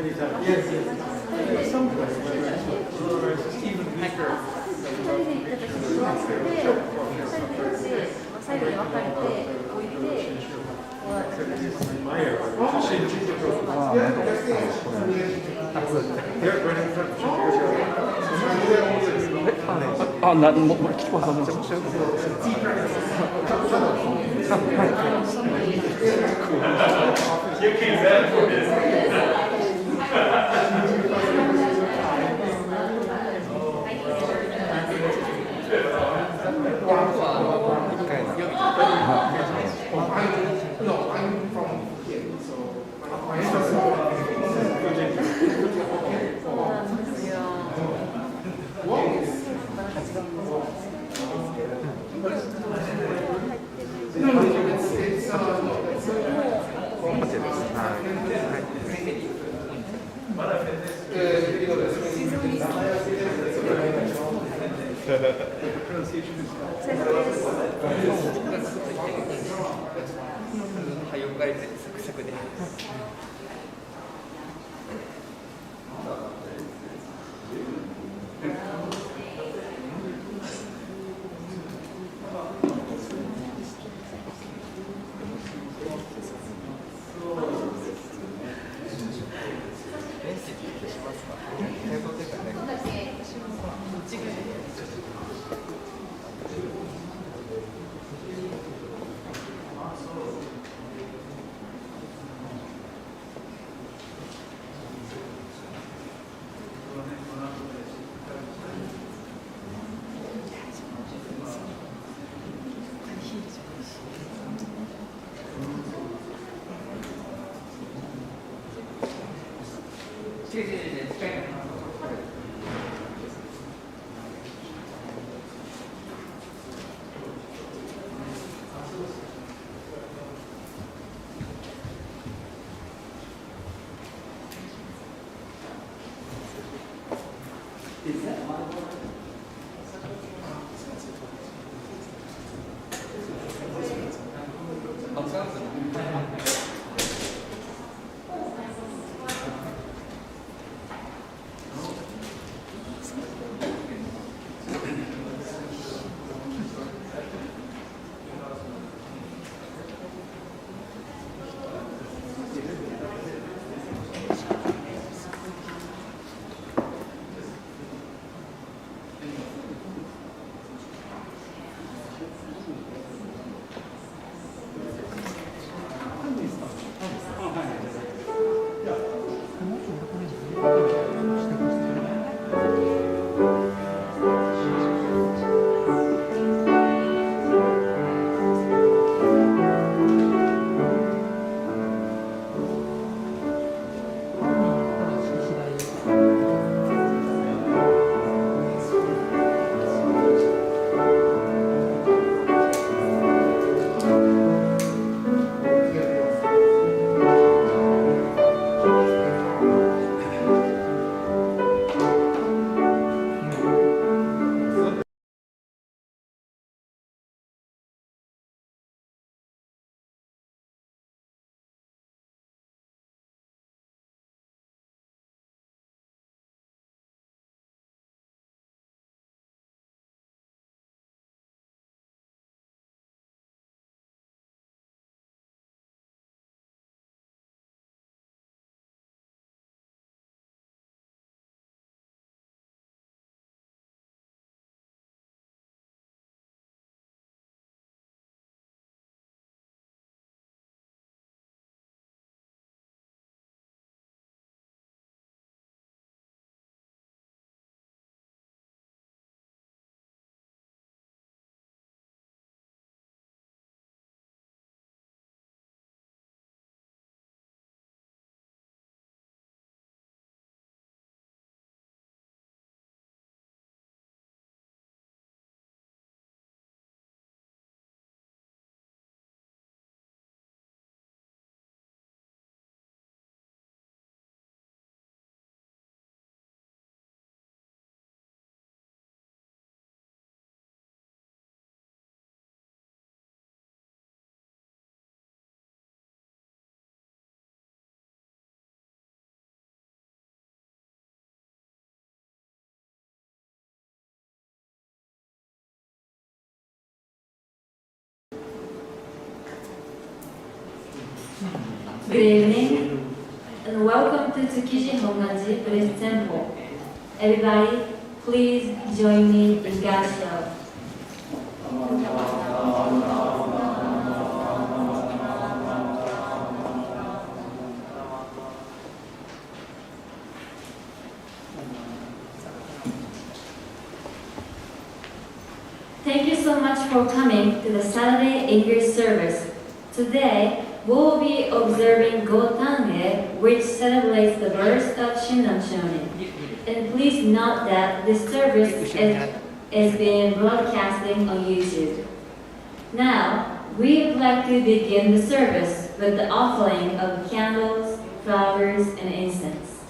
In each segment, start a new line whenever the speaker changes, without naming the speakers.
最後に分かれて置いて
あ、もう聞きます。Good evening, and welcome to Tsukiji Hongwanji Buddhist Temple. Everybody, please join me in Gassho. Thank you so much for coming to the Saturday English service. Today, we'll be observing Gotan-e, which celebrates the birth of Shinran Shonin. And please note that this service is being broadcasting on YouTube. Now, we would like to begin the service with the offering of candles, flowers, and incense.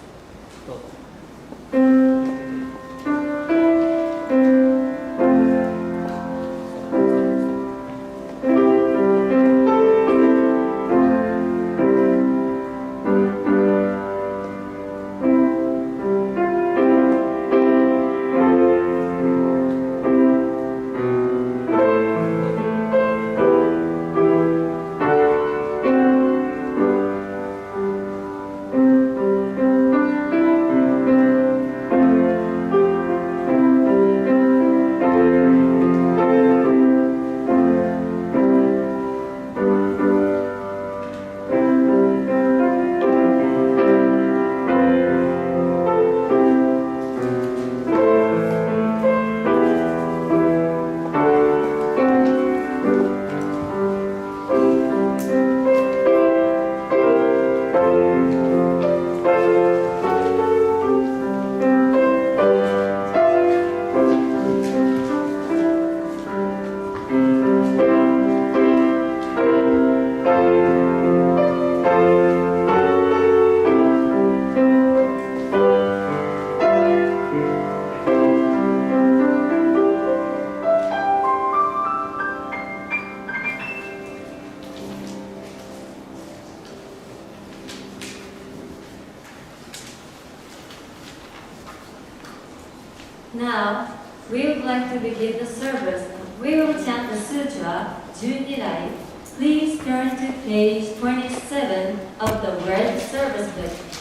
Now, we would like to begin the service. We will chant the sutra, Junirai. Please turn to page 27 of the Red Service Book.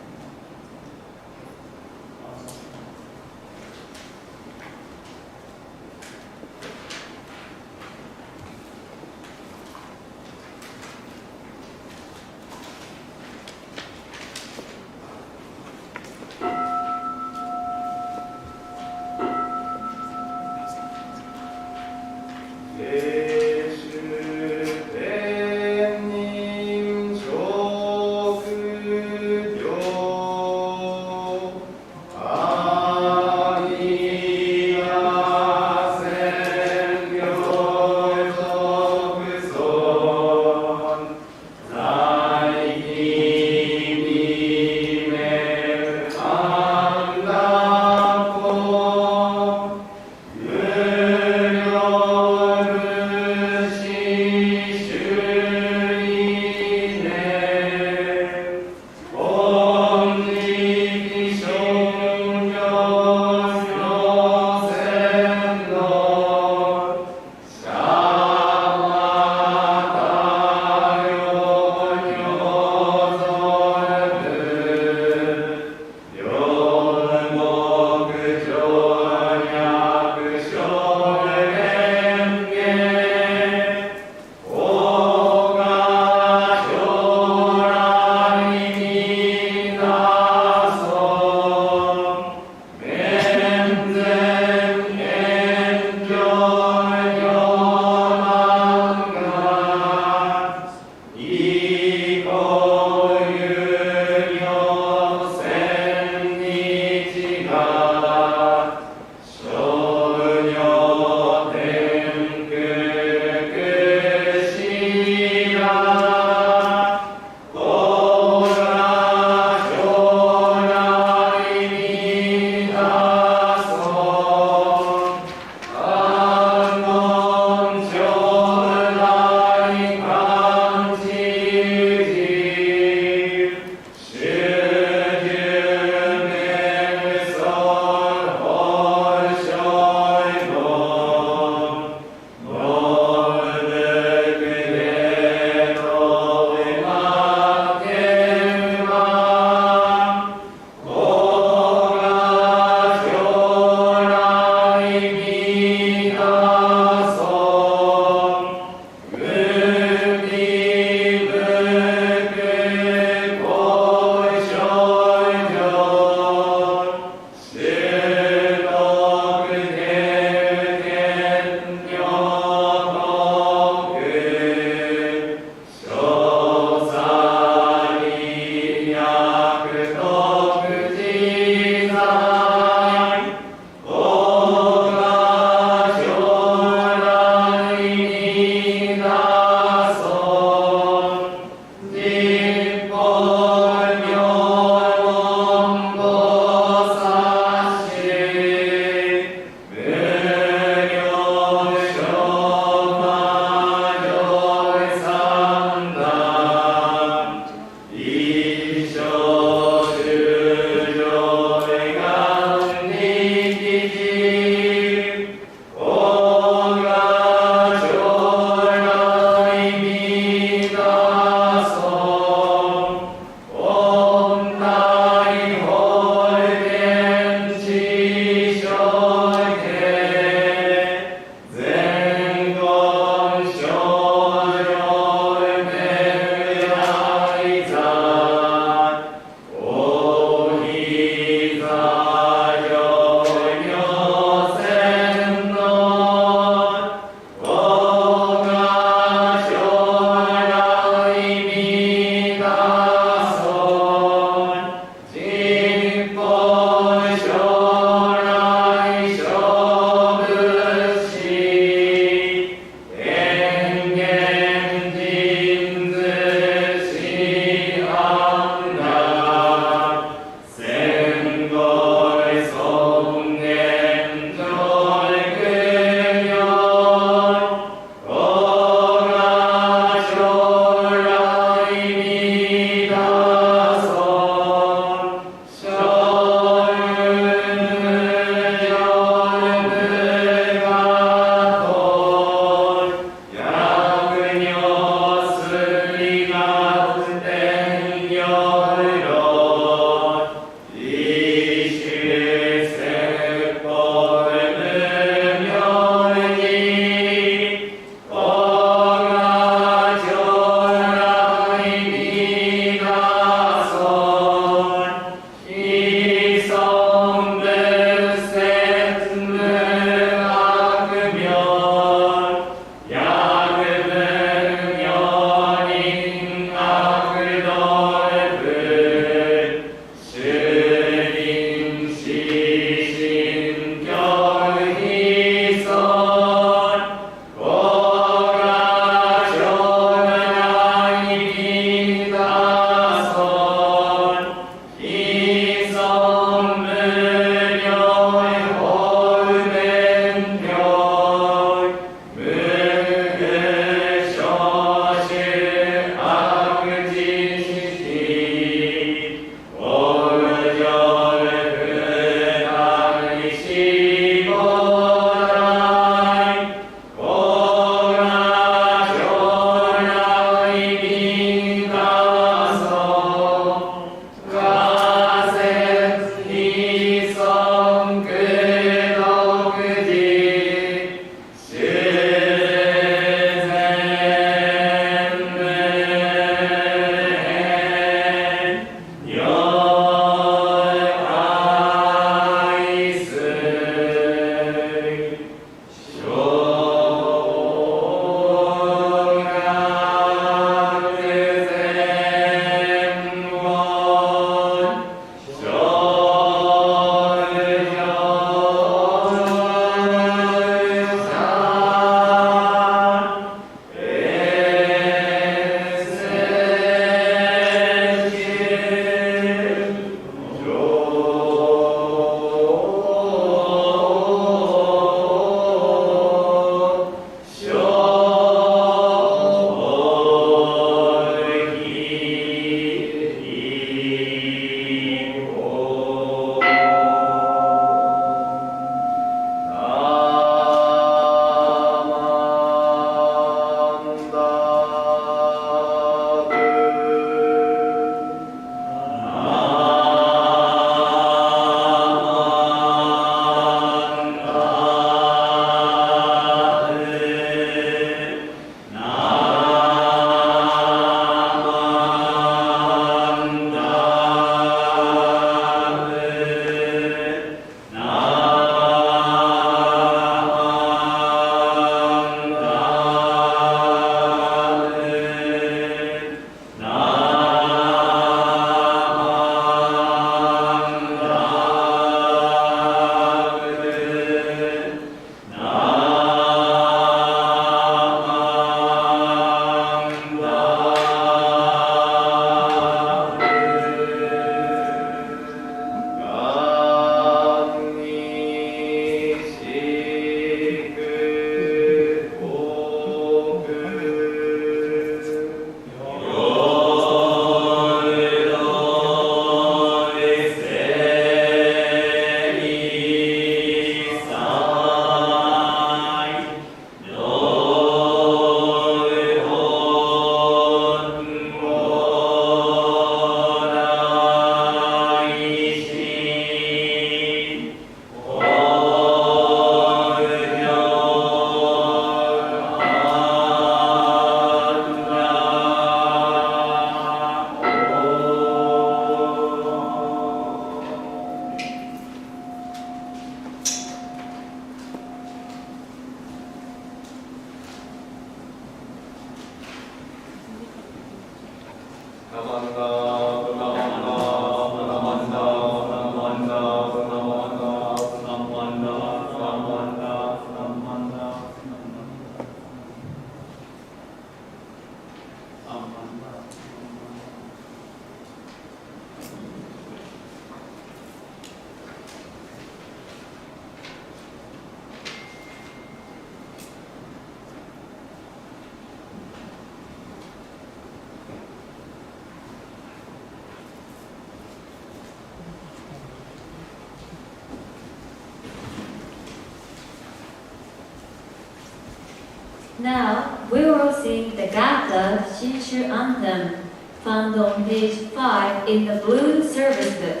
Now, we will sing the Gathas Shinshu anthem, found on page 5 in the blue service book.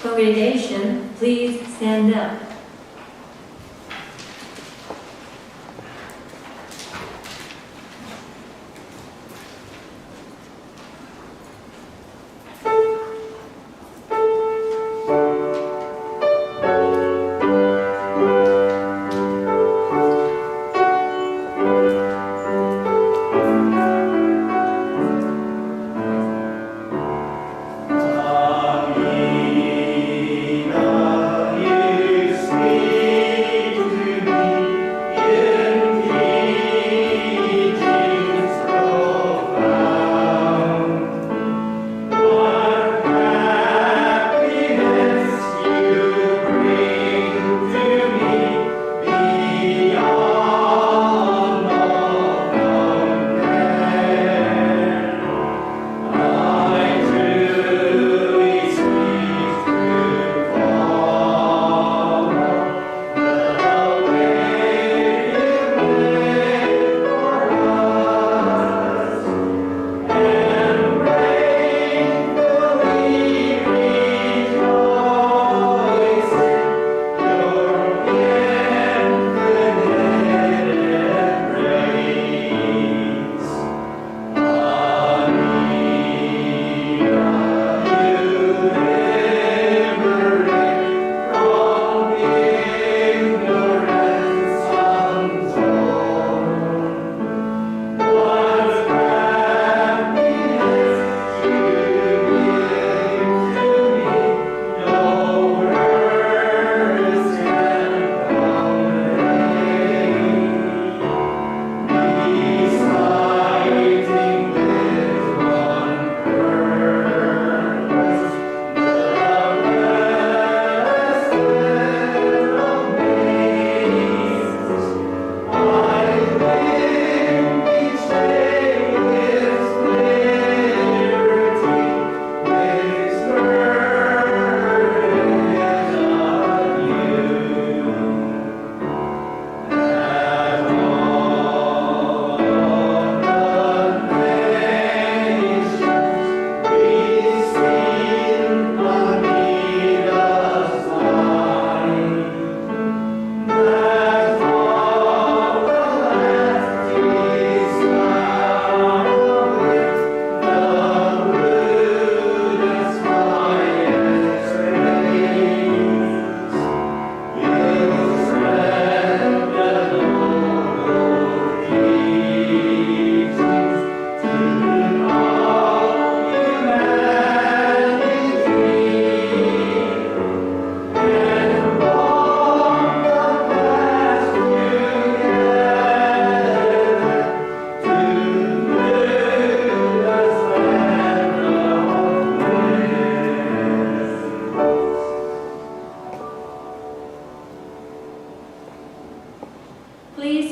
Congregation, please stand up.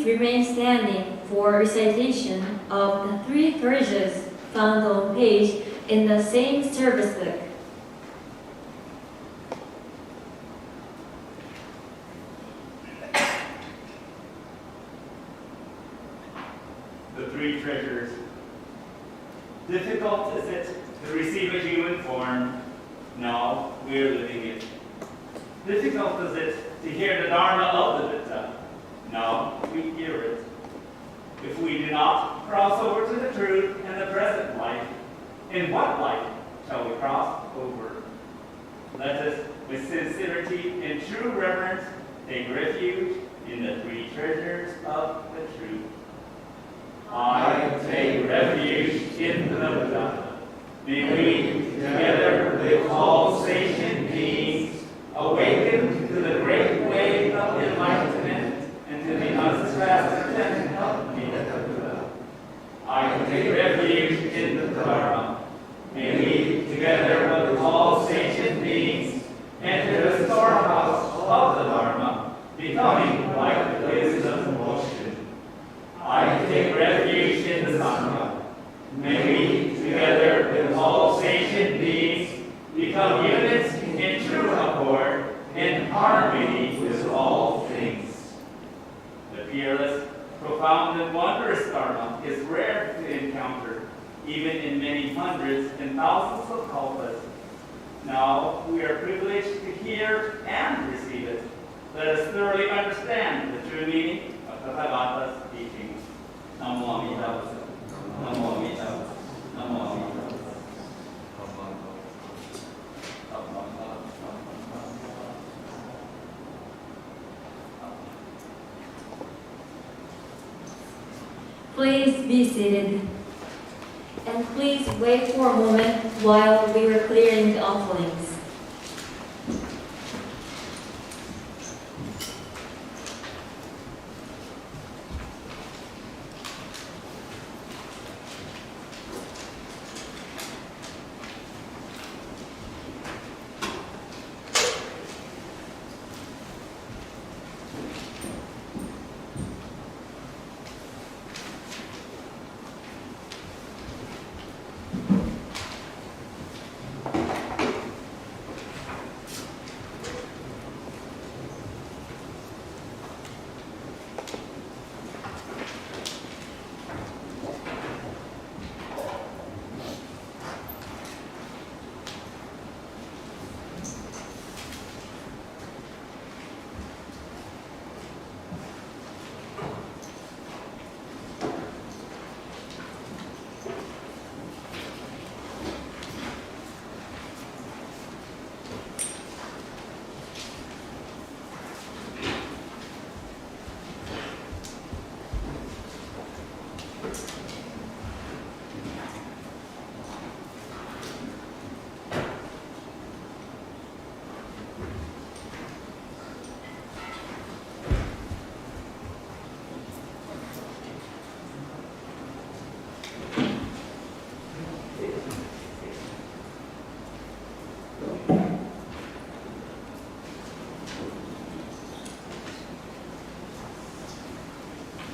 Remain standing for recitation of the 3 treasures found on page in the same service book.
The 3 treasures. Difficult is it to receive a human form? No, we're living it. Difficult is it to hear the Dharma of the Buddha? No, we hear it. If we do not cross over to the truth and the present life, in what life shall we cross over? Let us, with sincerity and true reverence, take refuge in the 3 treasures of the truth. I take refuge in the Buddha. May we, together with all sentient beings, awaken to the great way of enlightenment and to the unsurpassed of the Buddha. I take refuge in the Dharma. May we, together with all sentient beings, enter the storehouse of the Dharma, becoming like the wisdom ocean. I take refuge in the Sangha. May we, together with all sentient beings, become units in true accord, in harmony with all things. The fearless, profound, and even in many hundreds and thousands of kalpas. Now we are privileged to hear and receive it. Let us thoroughly understand the true meaning of Tathagata's teachings. Namo Amida Butsu. Namo Amida Butsu. Namo Amida Butsu.
Please be seated. And please wait for a moment while we are clearing the offerings.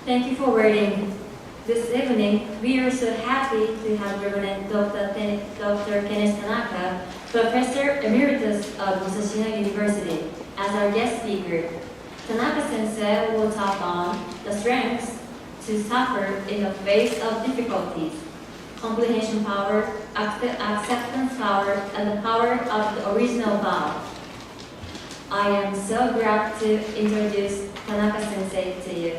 Thank you for waiting. This evening, we are so happy to have Reverend Dr. Kenneth TANAKA, Professor Emeritus of Musashino University, as our guest speaker. Tanaka Sensei will talk on the strengths to suffer in the face of difficulties, comprehension power, acceptance power, and the power of the original vow. I am so glad to introduce Tanaka Sensei to you.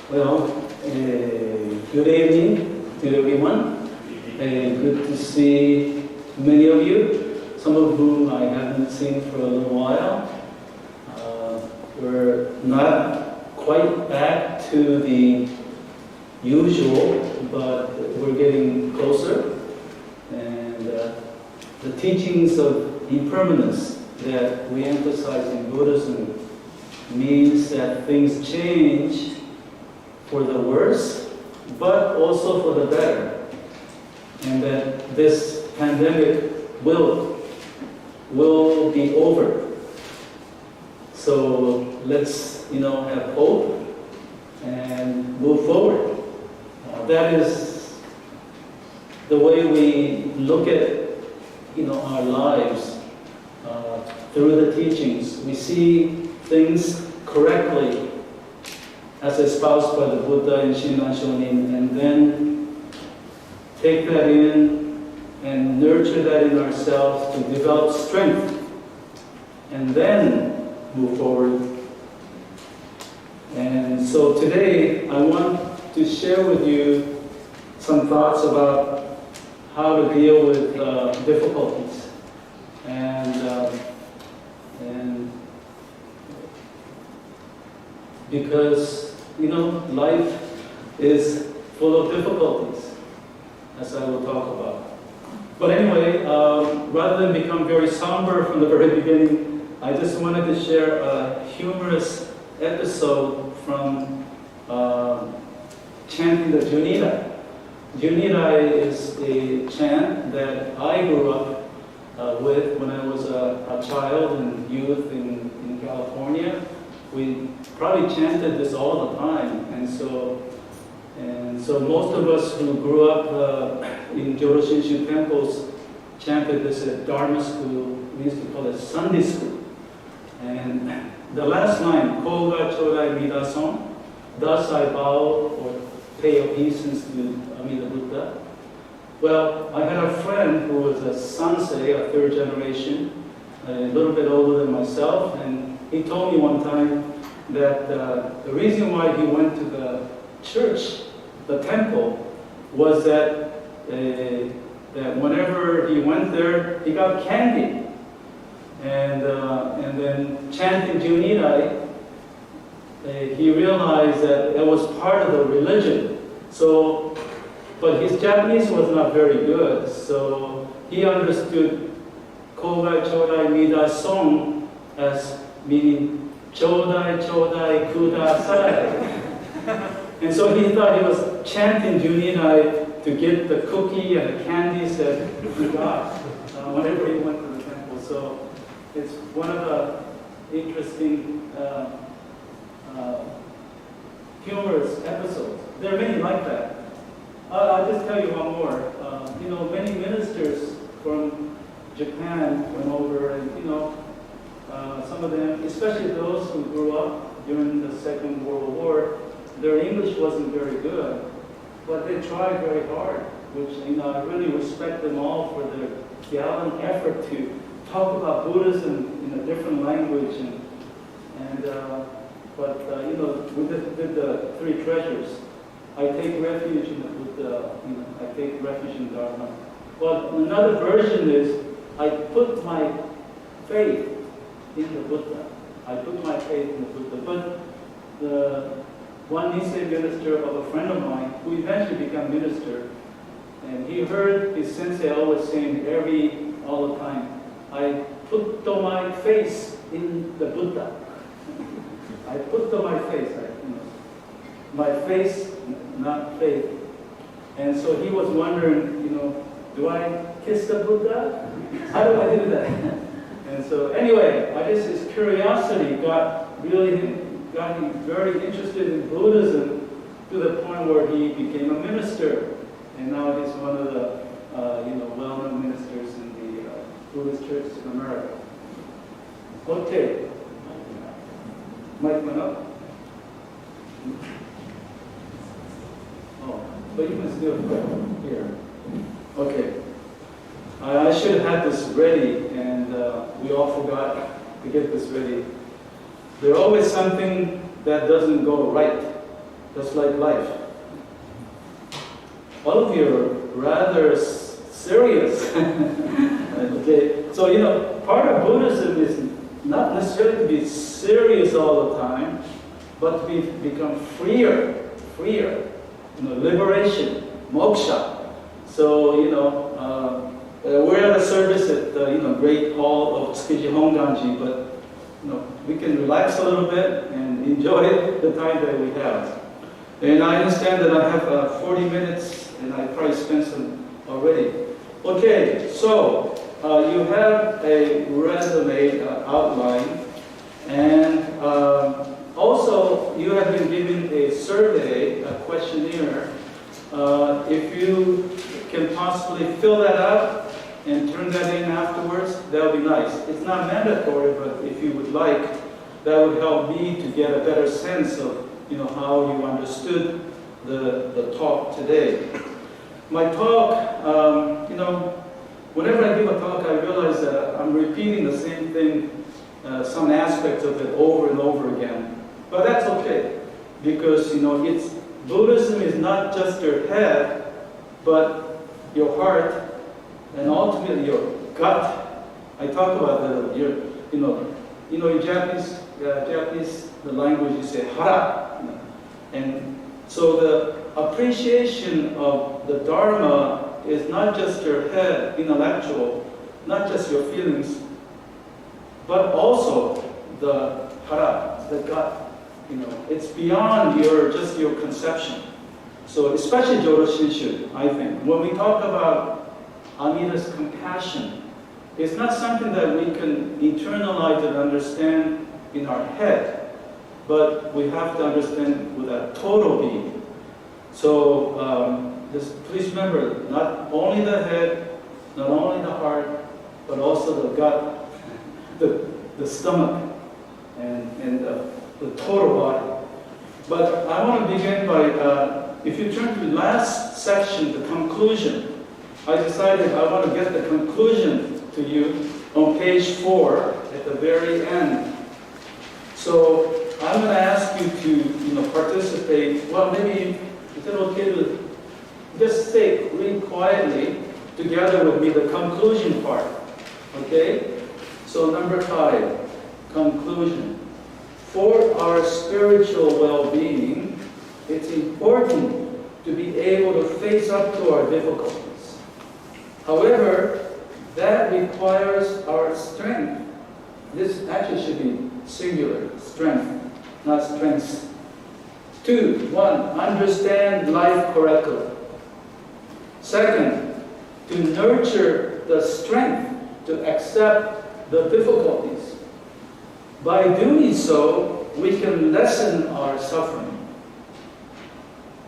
Well, good evening to everyone. Good to see many of you, some of whom I haven't seen for a little while. We're not quite back to the usual, but we're getting closer. And the teachings of impermanence that we emphasize in Buddhism means that things change for the worse, but also for the better. And that this pandemic will be over. So let's, have hope and move forward. That is the way we look at, our lives through the teachings. We see things correctly as espoused by the Buddha and Shinran Shonin, and then take that in and nurture that in ourselves to develop strength, and then move forward so today I want to share with you some thoughts about how to deal with difficulties. And because, you know, life is full of difficulties, as I will talk about. But anyway, rather than become very somber from the very beginning, I just wanted to share a humorous episode from chanting the Junira. Junira is a chant that I grew up with when I was a child and youth in California. We probably chanted this all the time, and so most of us who grew up in Jodo Shinshu temples chanted this at Dharma school. We used to call it Sunday school. And the last line, Koga Chodai Midason, thus I bow or pay obeisance to Amida Buddha. Well, I had a friend who was a sansei, a third generation, a little bit older than myself, and he told me one time that the reason why he went to the church, the temple, was that whenever he went there, he got candy. And then chanting Junirai, he realized that it was part of the religion. So, but his Japanese was not very good, so he understood Kogai Chodai Mida Song as meaning Chodai Chodai Kudasai. And so he thought he was chanting Junirai to get the cookie and the candies that he got whenever he went to the temple. So it's one of the interesting humorous episodes. There are many like that. I'll just tell you one more. You know, many ministers from Japan went over, and you know, some of them, especially those who grew up during the Second World War, their English wasn't very good, but they tried very hard, which, you know, I really respect them all for their gallant effort to talk about Buddhism in a different language. But you know, we did the three treasures. I take refuge in the Buddha, you know, I take refuge in Dharma. But another version is, I put my faith in the Buddha. I put my faith in the Buddha. But the one Nisei minister of a friend of mine, who eventually became minister, and he heard his sensei always saying all the time, I put my face in the Buddha. I put my face, my face, not faith. And so he was wondering, you know, do I kiss the Buddha? How do I do that? And so anyway, I guess his curiosity got him very interested in Buddhism to the point where he became a minister. And now he's one of the well-known ministers in the Buddhist churches in America. Okay. Mic went up. Oh, but you can still here. Okay. I should have had this ready, and we all forgot to get this ready. There's always something that doesn't go right, just like life. All of you are rather serious. Okay, so you know, part of Buddhism is not necessarily to be serious all the time, but to become freer, you know, liberation, moksha. So you know, we're at a service at the Great Hall of Tsukiji Hongwanji, but you know, we can relax a little bit and enjoy the time that we have. And I understand that I have 40 minutes, and I probably spent some already. Okay, so you have a resume outline, and also you have been given a survey, a questionnaire. If you can possibly fill that out and turn that in afterwards, that would be nice. It's not mandatory, but if you would like, that would help me to get a better sense of how you understood the talk today. My talk, whenever I give a talk, I realize that I'm repeating the same thing, some aspects of it over and over again. But that's okay. because it's Buddhism is not just your head, but your heart and ultimately your gut. I talk about in Japanese the language you say hara, and so the appreciation of the Dharma is not just your head, intellectual, not just your feelings, but also the hara, the gut. It's beyond just your conception. So especially Jodo Shinshu, I think. When we talk about Amida's compassion, it's not something that we can internalize and understand in our head, but we have to understand with a total being. So just please remember, not only the head, not only the heart, but also the gut, the stomach, and the total body. But I want to begin by, if you turn to the last section, the conclusion, I decided I want to get the conclusion to you on page 4 at the very end. So I'm going to ask you to participate. Well, maybe is it okay to just say, read quietly together with me the conclusion part. Okay? So number 5, conclusion. For our spiritual well-being, it's important to be able to face up to our difficulties. However, that requires our strength. This actually should be singular, strength, not strengths. 2, 1, understand life correctly. Second, to nurture the strength to accept the difficulties. By doing so, we can lessen our suffering.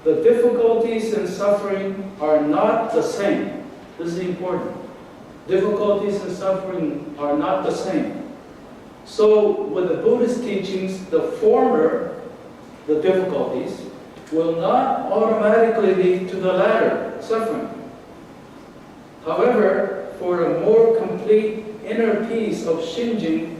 The difficulties and suffering are not the same. This is important. Difficulties and suffering are not the same. So, with the Buddhist teachings, the former, the difficulties, will not automatically lead to the latter, suffering. However, for a more complete inner peace of Shinjin,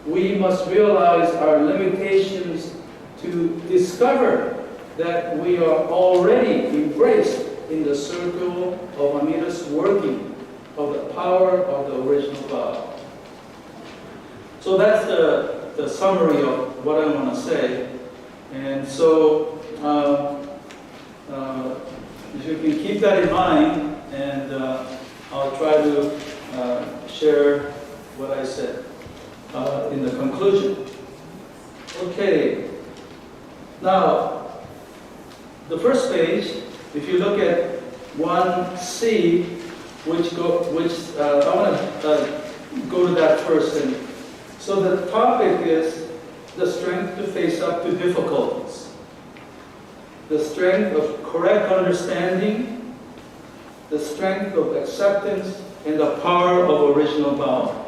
we must realize our limitations to discover that we are already embraced in the circle of Amida's working of the power of the original vow. So that's the summary of what I want to say. And so if you can keep that in mind, and I'll try to share what I said in the conclusion. Okay. Now, the first page, if you look at 1C, I want to go to that first. And so the topic is the strength to face up to difficulties, the strength of correct understanding, the strength of acceptance, and the power of original vow.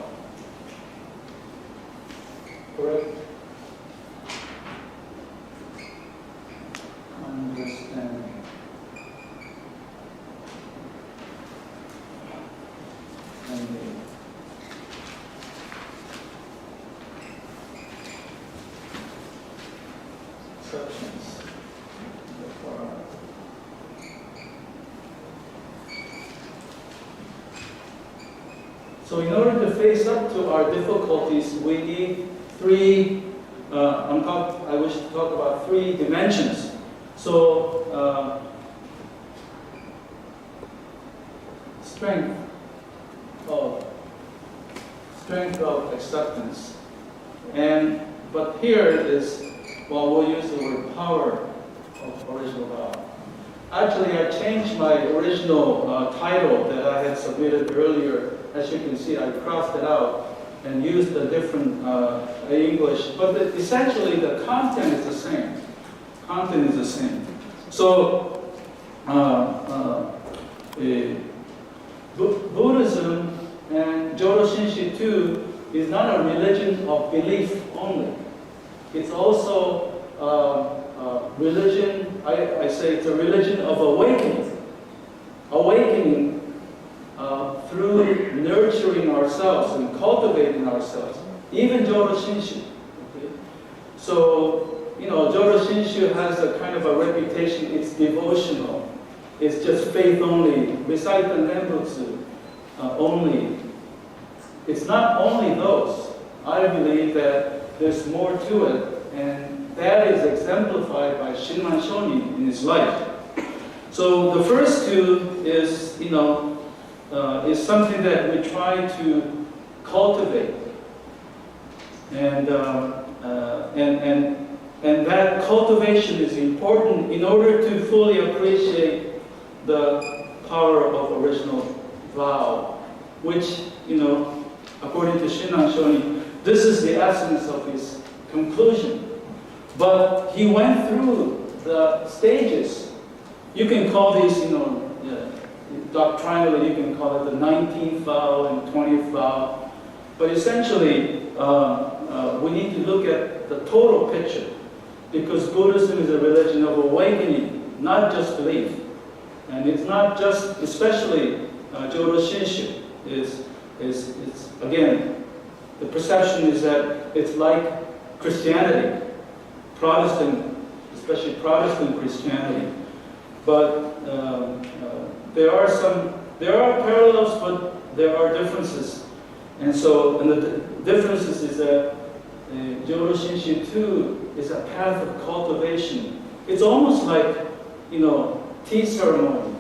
Correct? Understanding. Acceptance. So in order to face up to our difficulties, we need 3, I wish to talk about 3 dimensions. So, strength of acceptance. But here is, we'll use the word power of original vow. Actually, I changed my original title that I had submitted earlier. As you can see, I crossed it out and used a different English. But essentially, the content is the same. Content is the same. So, Buddhism and Jodo Shinshu too is not a religion of belief only. It's also religion, I say it's a religion of awakening. Awakening through nurturing ourselves and cultivating ourselves. Even Jodo Shinshu. Okay? So Jodo Shinshu has a kind of a reputation. It's devotional. It's just faith only. Recite the Nembutsu only. It's not only those. I believe that there's more to it, and that is exemplified by Shinran Shonin in his life. So the first two is, is something that we try to cultivate, and that cultivation is important in order to fully appreciate the power of original vow, which, according to Shinran Shonin, this is the essence of his conclusion. But he went through the stages. You can call these, doctrinally, you can call it the 19th vow and 20th vow. But essentially, we need to look at the total picture, because Buddhism is a religion of awakening, not just belief. And it's not just, especially Jodo Shinshu, is again, the perception is that it's like Christianity, Protestant, especially Protestant Christianity. But there are parallels, but there are differences. And the differences is that Jodo Shinshu too is a path of cultivation. It's almost like, tea ceremony,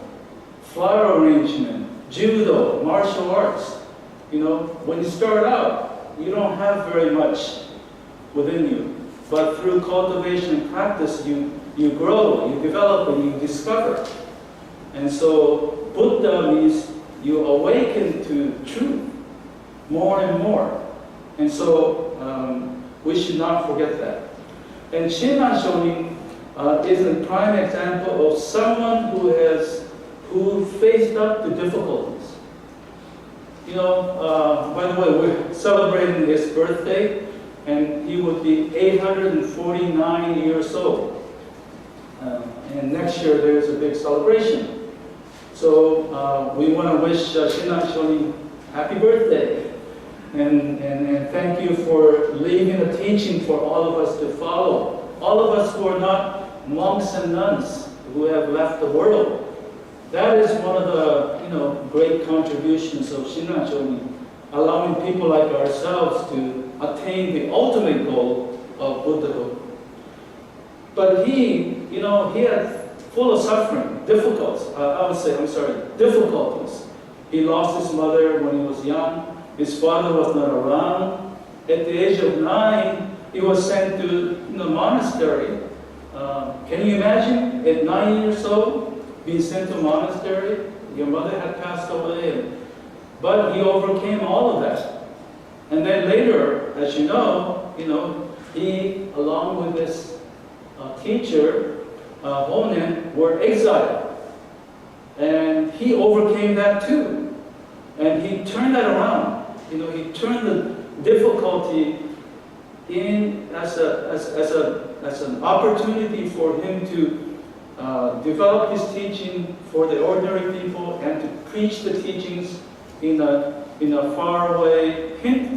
flower arrangement, judo, martial arts. When you start out, you don't have very much within you. But through cultivation and practice, you grow, you develop, and you discover. And so Buddha means you awaken to truth more and more. And so we should not forget that. And Shinran Shonin is a prime example of someone who faced up to difficulties. By the way, we're celebrating his birthday, and he would be 849 years old. And next year there's a big celebration. So we want to wish Shinran Shonin happy birthday. And thank you for leaving a teaching for all of us to follow. All of us who are not monks and nuns who have left the world. That is one of the great contributions of Shinran Shonin, allowing people like ourselves to attain the ultimate goal of Buddhahood. But he had full of suffering, difficulties. Difficulties. He lost his mother when he was young. His father was not around. At the age of 9, he was sent to monastery. Can you imagine, at 9 years old, being sent to a monastery? Your mother had passed away. But he overcame all of that. And then later, as you know, he, along with his teacher, Honen, were exiled. And he overcame that too. And he turned that around. He turned the difficulty in as an opportunity for him to develop his teaching for the ordinary people and to preach the teachings in a faraway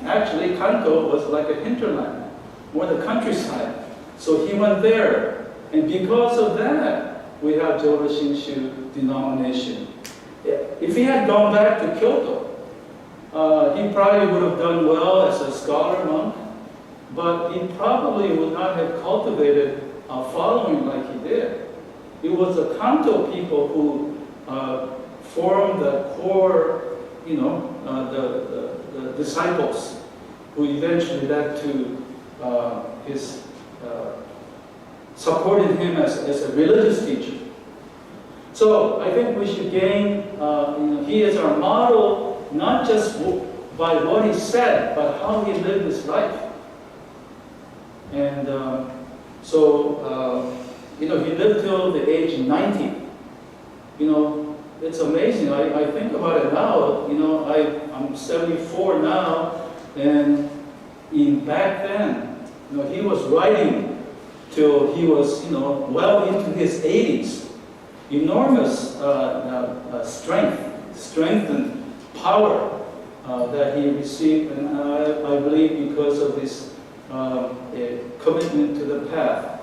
actually Kanto was like a hinterland, more the countryside. So he went there, and because of that, we have Jodo Shinshu denomination. If he had gone back to Kyoto, he probably would have done well as a scholar monk, but he probably would not have cultivated a following like he did. It was the Kanto people who formed the core, the disciples, who eventually led to his supported him as a religious teacher. So I think we should gain, he is our model, not just by what he said, but how he lived his life. And he lived till the age of 90. It's amazing. I think about it now. I'm 74 now, and back then, he was writing till he was, well into his 80s. Enormous strength and power that he received, and I believe because of his commitment to the path.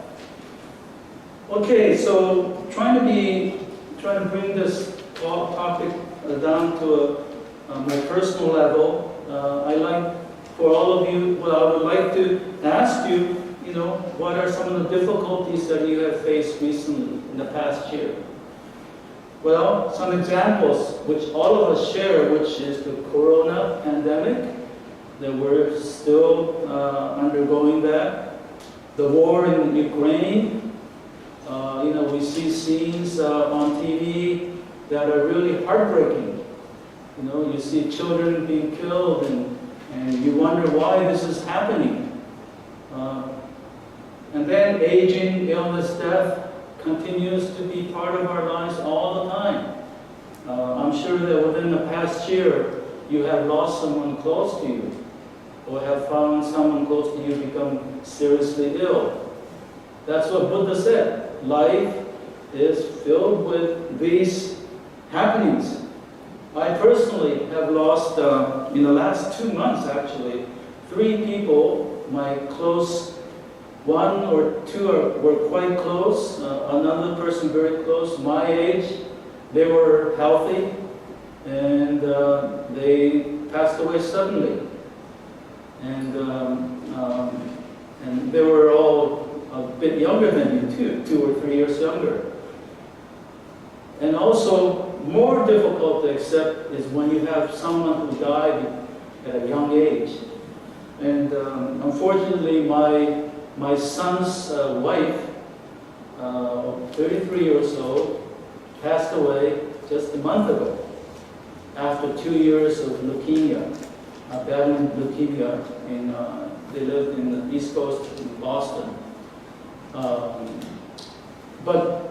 Okay, so trying to bring this topic down to a more personal level. I like for all of you. Well, I would like to ask you, what are some of the difficulties that you have faced recently in the past year? Well, some examples which all of us share, which is the corona pandemic, that we're still undergoing that. The war in Ukraine. We see scenes on TV that are really heartbreaking. You see children being killed, and you wonder why this is happening. And then aging, illness, death continues to be part of our lives all the time. I'm sure that within the past year, you have lost someone close to you, or have found someone close to you become seriously ill. That's what Buddha said. Life is filled with these happenings. I personally have lost, in the last 2 months actually, 3 people, my close, 1 or 2 were quite close, another person very close, my age. They were healthy, and they passed away suddenly. And they were all a bit younger than you too, 2 or 3 years younger. And also, more difficult to accept is when you have someone who died at a young age. And unfortunately, my son's wife, 33 years old, passed away just a month ago after 2 years of leukemia, battling leukemia. They lived in the East Coast in Boston. But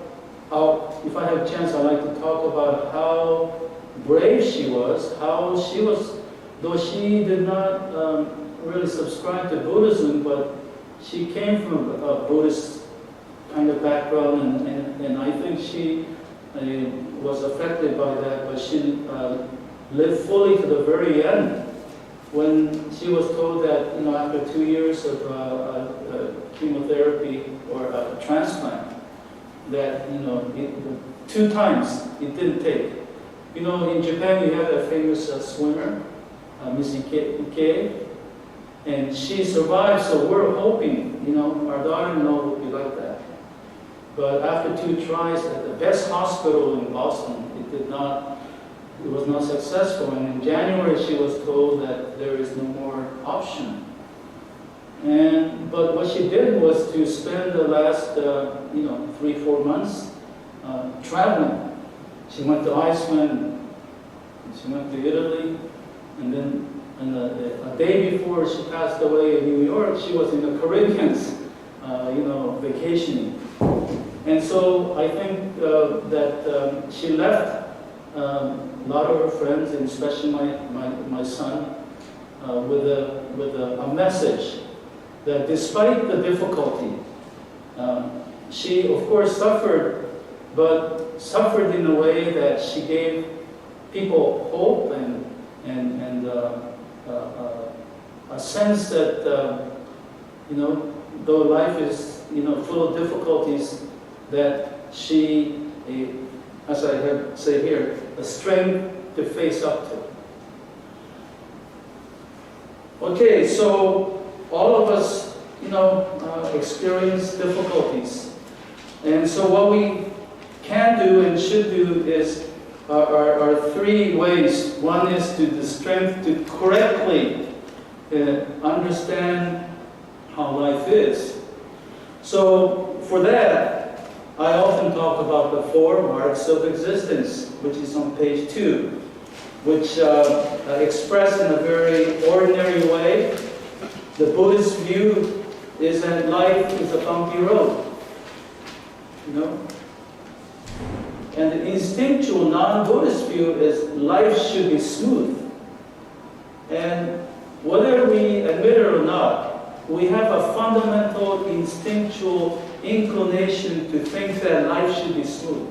if I have a chance, I'd like to talk about how brave she was, though she did not really subscribe to Buddhism, but she came from a Buddhist kind of background, and I think she was affected by that, but she lived fully to the very end. When she was told that, after 2 years of chemotherapy or a transplant, that, 2 times it didn't take. In Japan, you have a famous swimmer, Miss Ike, and she survived, so we're hoping, our daughter-in-law would be like that. But after 2 tries at the best hospital in Boston, it was not successful. And in January, she was told that there is no more option. But what she did was to spend the last, 3-4 months traveling. She went to Iceland, she went to Italy, and then a day before she passed away in New York, she was in the Caribbean, vacationing. And so I think that she left a lot of her friends, and especially my son, with a message that despite the difficulty, she of course suffered, but suffered in a way that she gave people hope and a sense that though life is full of difficulties, that she, as I have say here, a strength to face up to. Okay, so all of us, experience difficulties, and so what we can do and should do is are 3 ways. One is the strength to correctly understand how life is. So for that, I often talk about the 4 marks of existence, which is on page 2, which express in a very ordinary way. The Buddhist view is that life is a bumpy road, And the instinctual non-Buddhist view is life should be smooth. And whether we admit it or not, we have a fundamental instinctual inclination to think that life should be smooth.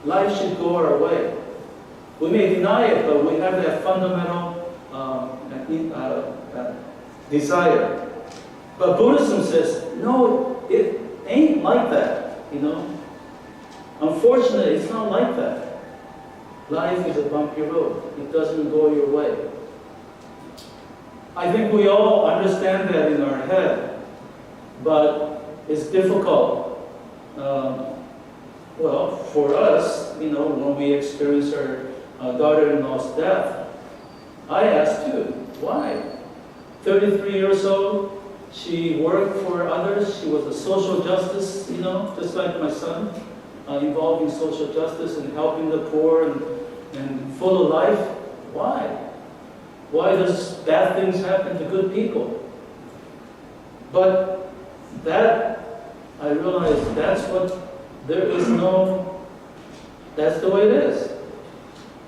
Life should go our way. We may deny it, but we have that fundamental desire. But Buddhism says, no, it ain't like that, Unfortunately, it's not like that. Life is a bumpy road. It doesn't go your way. I think we all understand that in our head, but it's difficult. Well, for us, when we experience our daughter-in-law's death, I asked too, why? 33 years old, she worked for others, she was a social justice, just like my son, involved in social justice and helping the poor and full of life. Why? Why does bad things happen to good people? But that, I realized that's the way it is.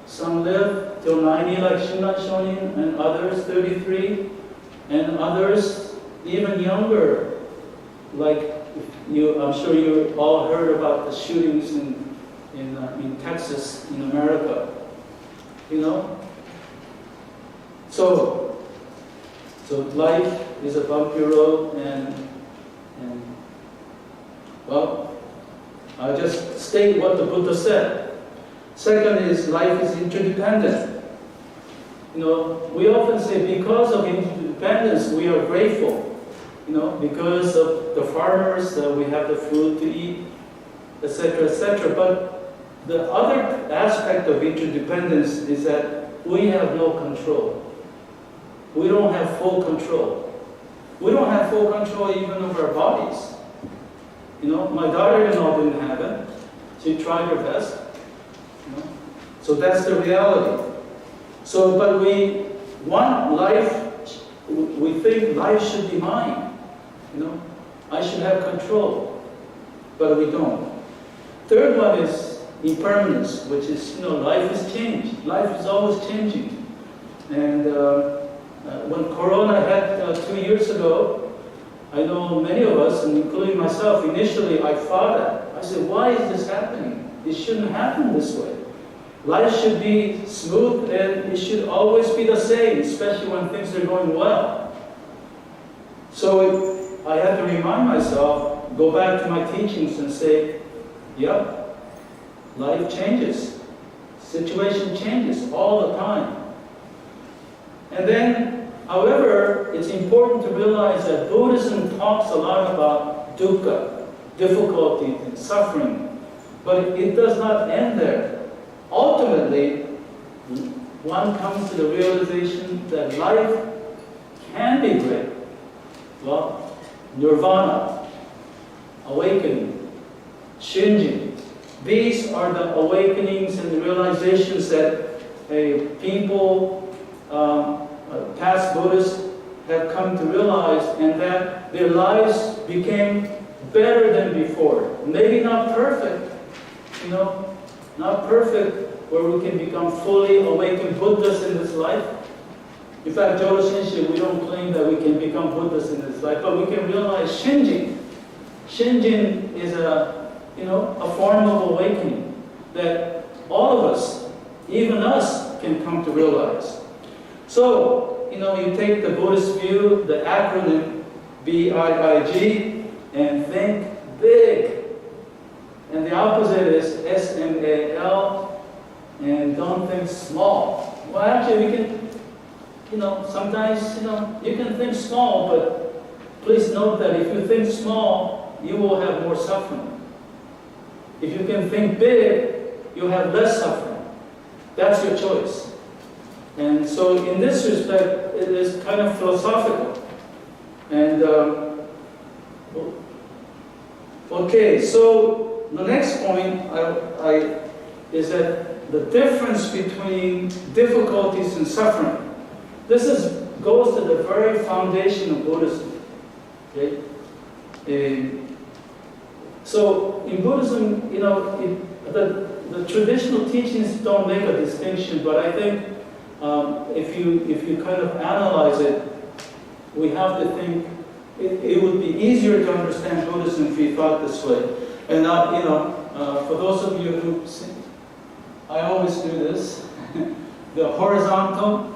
Some live till 90 like Shinran Shonin, and others 33, and others even younger. Like I'm sure you all heard about the shootings in Texas, in America. So life is a bumpy road, and well, I'll just state what the Buddha said. Second is life is interdependent. We often say because of interdependence we are grateful. Because of the farmers we have the food to eat, etc., etc. But the other aspect of interdependence is that we have no control. We don't have full control. We don't have full control even of our bodies. My daughter-in-law didn't have it. She tried her best. So that's the reality. But we want life, we think life should be mine. I should have control. But we don't. Third one is impermanence, which is, life is changed. Life is always changing. And when Corona hit 2 years ago, I know many of us, and including myself, initially I fought it. I said, why is this happening? It shouldn't happen this way. Life should be smooth and it should always be the same, especially when things are going well. So I had to remind myself, go back to my teachings and say, yep, life changes. Situation changes all the time. And then, however, it's important to realize that Buddhism talks a lot about dukkha, difficulty and suffering, but it does not end there. Ultimately, one comes to the realization that life can be great. Well, nirvana, awakening, shinjin. These are the awakenings and the realizations that people, past Buddhists, have come to realize, and that their lives became better than before. Maybe not perfect, not perfect where we can become fully awakened Buddhas in this life. In fact, Jodo Shinshin, we don't claim that we can become Buddhas in this life, but we can realize Shinjin. Shinjin is a form of awakening that all of us, even us, can come to realize. So, you take the Buddhist view, the acronym BIIG, and think big. And the opposite is SMAL, and don't think small. Well, actually, we can, sometimes, you can think small, but please note that if you think small, you will have more suffering. If you can think big, you'll have less suffering. That's your choice. And so in this respect, it is kind of philosophical. And, okay, so the next point is that the difference between difficulties and suffering. This goes to the very foundation of Buddhism. Okay? So in Buddhism, the traditional teachings don't make a distinction, but I think if you kind of analyze it, we have to think it would be easier to understand Buddhism if we thought this way. And for those of you who see, I always do this, the horizontal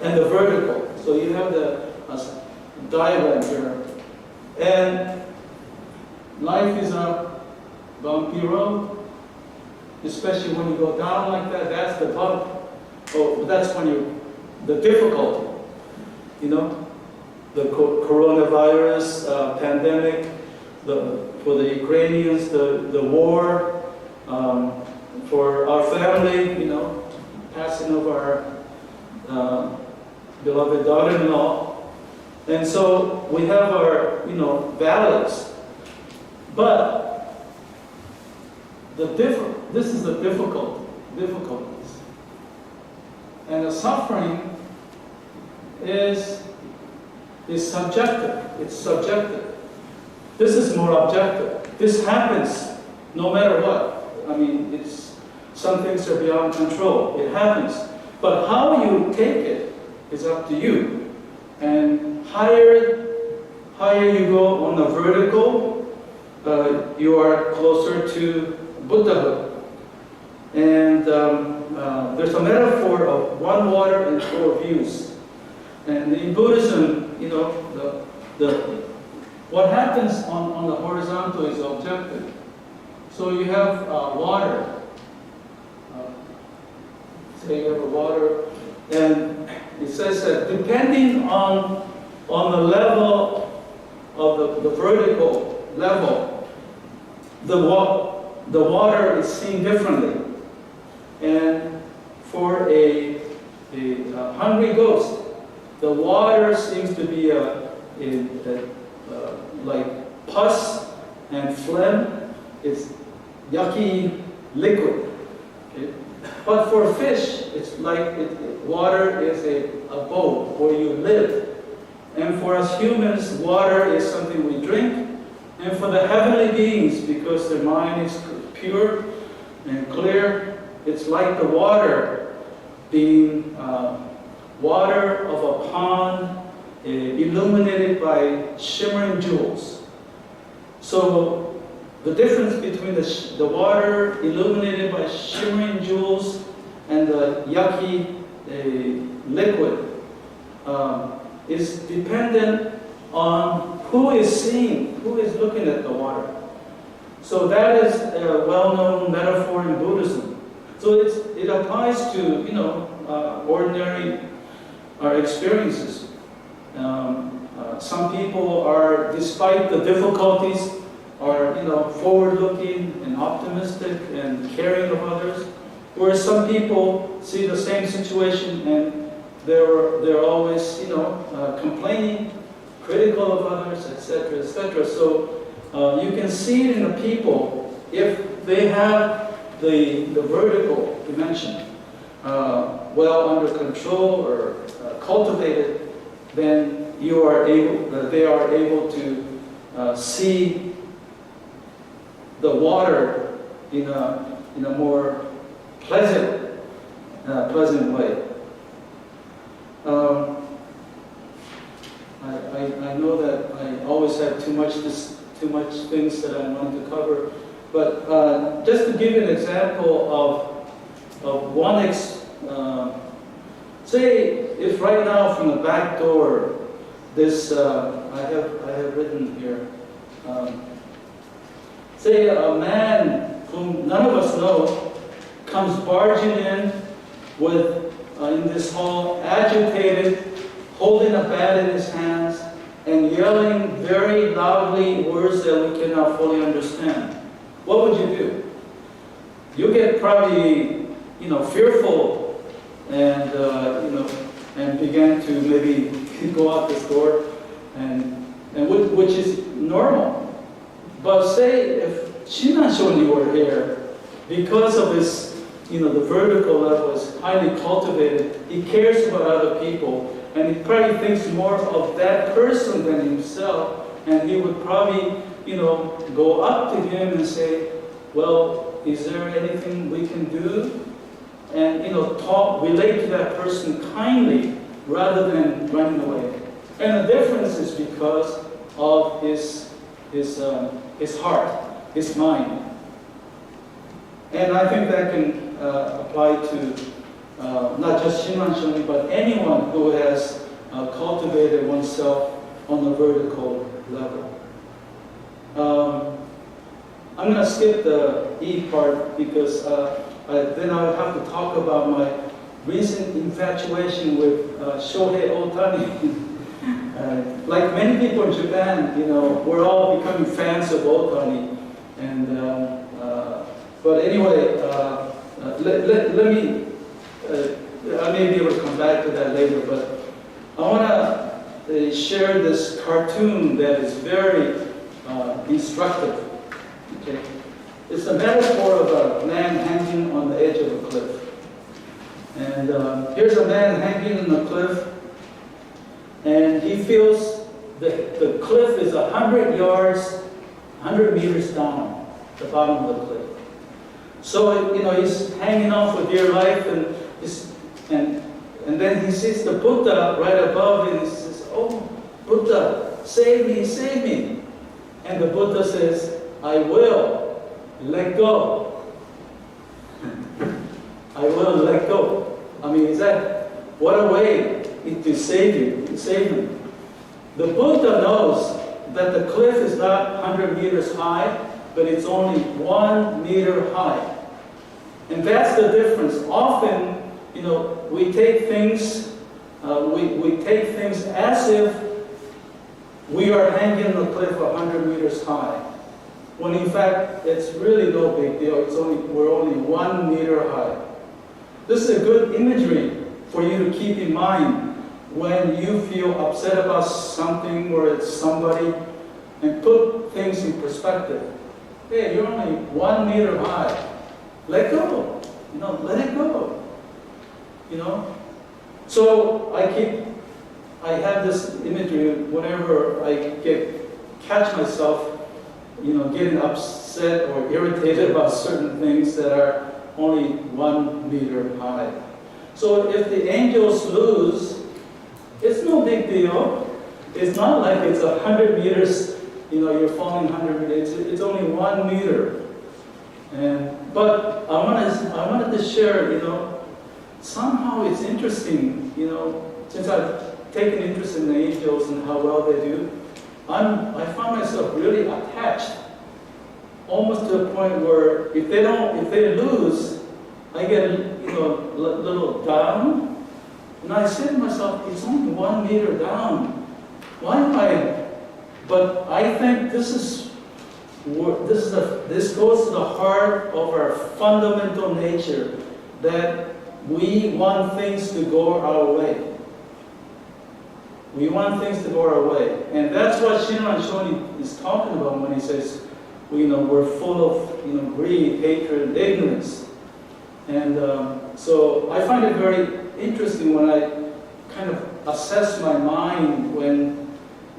and the vertical. So you have the diagram here. And life is a bumpy road, especially when you go down like that. That's the bump. Oh, that's when the difficulty. You know, the coronavirus pandemic, for the Ukrainians, the war, for our family, you know, passing of our beloved daughter-in-law. And so we have our, you know, valleys. But this is the difficulties. And the suffering is subjective. It's subjective. This is more objective. This happens no matter what. I mean, some things are beyond control. It happens. But how you take it is up to you. And higher you go on the vertical, you are closer to Buddhahood. And there's a metaphor of one water and four views. And in Buddhism, you know, what happens on the horizontal is objective. So you have water. Say you have a water, and it says that depending on the level of the vertical level, the water is seen differently. And for a hungry ghost, the water seems to be like pus and phlegm. It's yucky liquid. Okay? But for fish, it's like water is a bowl where you live. And for us humans, water is something we drink. And for the heavenly beings, because their mind is pure and clear, it's like the water being water of a pond illuminated by shimmering jewels. So the difference between the water illuminated by shimmering jewels and the yucky liquid is dependent on who is seeing, who is looking at the water. So that is a well-known metaphor in Buddhism. So it applies to, you know, ordinary experiences. Some people are, despite the difficulties, are, you know, forward-looking and optimistic and caring of others, whereas some people see the same situation and they're always, you know, complaining, critical of others, etc., etc. So you can see it in the people if they have the vertical dimension well under control or cultivated, then they are able to see the water in a more pleasant way. I know that I always have too much things that I want to cover, but just to give you an example of one say if right now from the back door, this I have written here. Say a man whom none of us know comes barging in with in this hall, agitated, holding a bat in his hands, and yelling very loudly words that we cannot fully understand. What would you do? You get probably, you know, fearful, and and begin to maybe go out this door, and which is normal. But say if Shinran Shoni were here, because of his, you know, the vertical level is highly cultivated, he cares about other people, and he probably thinks more of that person than himself, and he would probably, you know, go up to him and say, well, is there anything we can do? And, you know, relate to that person kindly rather than running away. And the difference is because of his heart, his mind. And I think that can apply to not just Shinran Shoni, but anyone who has cultivated oneself on the vertical level. I'm going to skip the E part because then I would have to talk about my recent infatuation with Shohei Ohtani. Like many people in Japan, we're all becoming fans of Ohtani. And but anyway, let me. I may be able to come back to that later, but I want to share this cartoon that is very instructive. Okay. It's a metaphor of a man hanging on the edge of a cliff. And here's a man hanging on the cliff, and he feels the cliff is 100 yards, 100 meters down the bottom of the cliff. So, he's hanging on for dear life, and then he sees the Buddha right above him, and he says, "Oh, Buddha, save me, save me." And the Buddha says, "I will, let go." I will let go. I mean, what a way to save you, to save him. The Buddha knows that the cliff is not 100 meters high, but it's only 1 meter high. And that's the difference. Often, we take things, we take things as if we are hanging on the cliff 100 meters high, when in fact it's really no big deal. We're only 1 meter high. This is a good imagery for you to keep in mind when you feel upset about something or it's somebody, and put things in perspective. Hey, you're only 1 meter high. Let go. Let it go. So I have this imagery whenever I catch myself, getting upset or irritated about certain things that are only 1 meter high. So if the angels lose, it's no big deal. It's not like it's 100 meters, you're falling 100 meters. It's only 1 meter. But I wanted to share, somehow it's interesting, since I've taken interest in the angels and how well they do, I find myself really attached, almost to the point where if they lose, I get a little down, and I say to myself, it's only 1 meter down. Why am I? But I think this goes to the heart of our fundamental nature, that we want things to go our way. We want things to go our way. And that's what Shinran Shoni is talking about when he says, we're full of greed, hatred, and ignorance. And so I find it very interesting when I kind of assess my mind when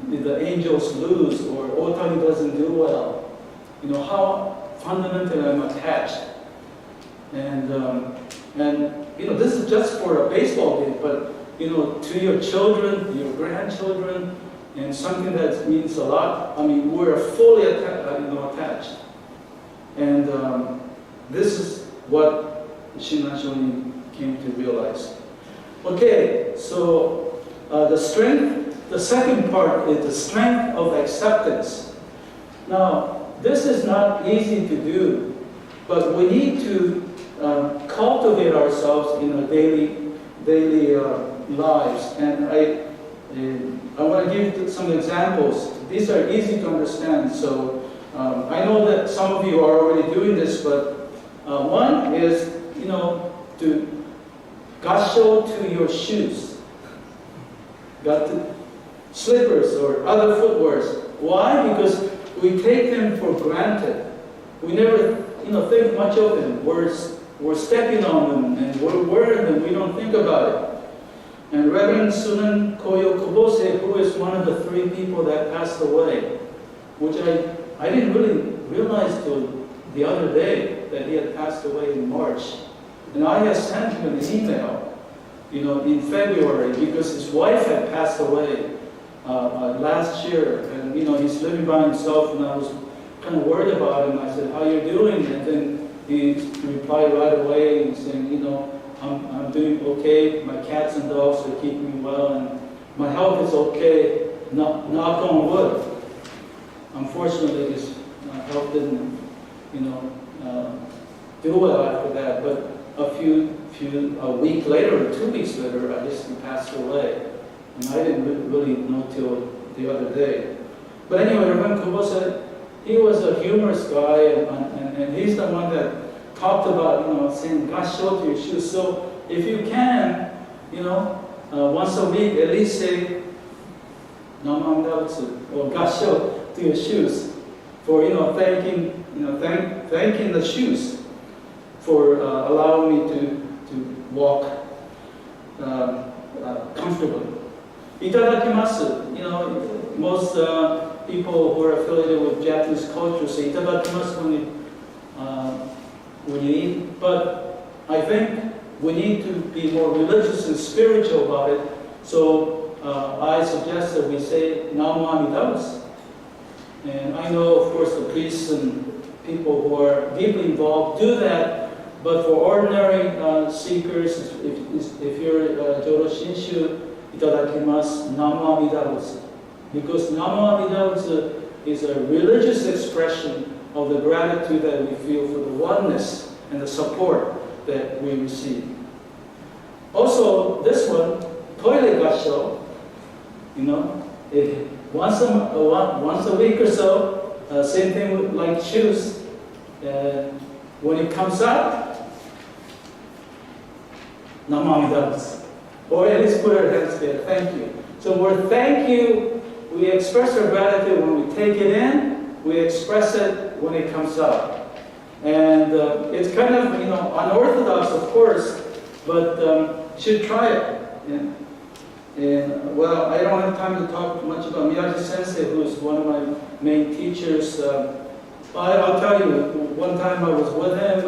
the angels lose or Ohtani doesn't do well. How fundamentally I'm attached. And this is just for a baseball game, but to your children, your grandchildren, and something that means a lot. I mean, we're fully attached. And this is what Shinran Shoni came to realize. Okay, so the second part is the strength of acceptance. Now, this is not easy to do, but we need to cultivate ourselves in our daily lives. And I want to give some examples. These are easy to understand. So I know that some of you are already doing this, but one is, to gassho to your shoes. Got to slippers or other footwears. Why? Because we take them for granted. We never, think much of them. We're stepping on them and we're wearing them. We don't think about it. And Reverend Sunan Koyo Kubose, who is one of the 3 people that passed away, which I didn't really realize till the other day that he had passed away in March. And I had sent him an email, in February, because his wife had passed away last year, and he's living by himself, and I was kind of worried about him. I said, "How you doing?" And then he replied right away and saying, I'm doing okay. My cats and dogs are keeping me well, and my health is okay. Knock on wood. Unfortunately, his health didn't do well after that. But a week later, or 2 weeks later, I just passed away. And I didn't really know till the other day. But anyway, Reverend Kubo said he was a humorous guy, and he's the one that talked about, saying Gassho to your shoes. So if you can, once a week, at least say Namam or Gassho to your shoes for, thanking the shoes for allowing me to walk comfortably. Itadakimasu, most people who are affiliated with Japanese culture say itadakimasu when you eat, but I think we need to be more religious and spiritual about it. So I suggest that we say Namo Amitabha. And I know, of course, the priests and people who are deeply involved do that, but for ordinary seekers, if you're Joro Shinshu, itadakimasu, Namo Amitabha. Because Namo Amitabha is a religious expression of the gratitude that we feel for the oneness and the support that we receive. Also, this one, toilet gassho, once a week or so, same thing like shoes. When it comes out, Namo Amitabha. Or at least put our hands there, thank you. So we're thank you, we express our gratitude when we take it in, we express it when it comes out. And it's kind of, unorthodox, of course, but should try it. And well, I don't have time to talk much about Miyagi Sensei, who is one of my main teachers. I'll tell you, one time I was with him,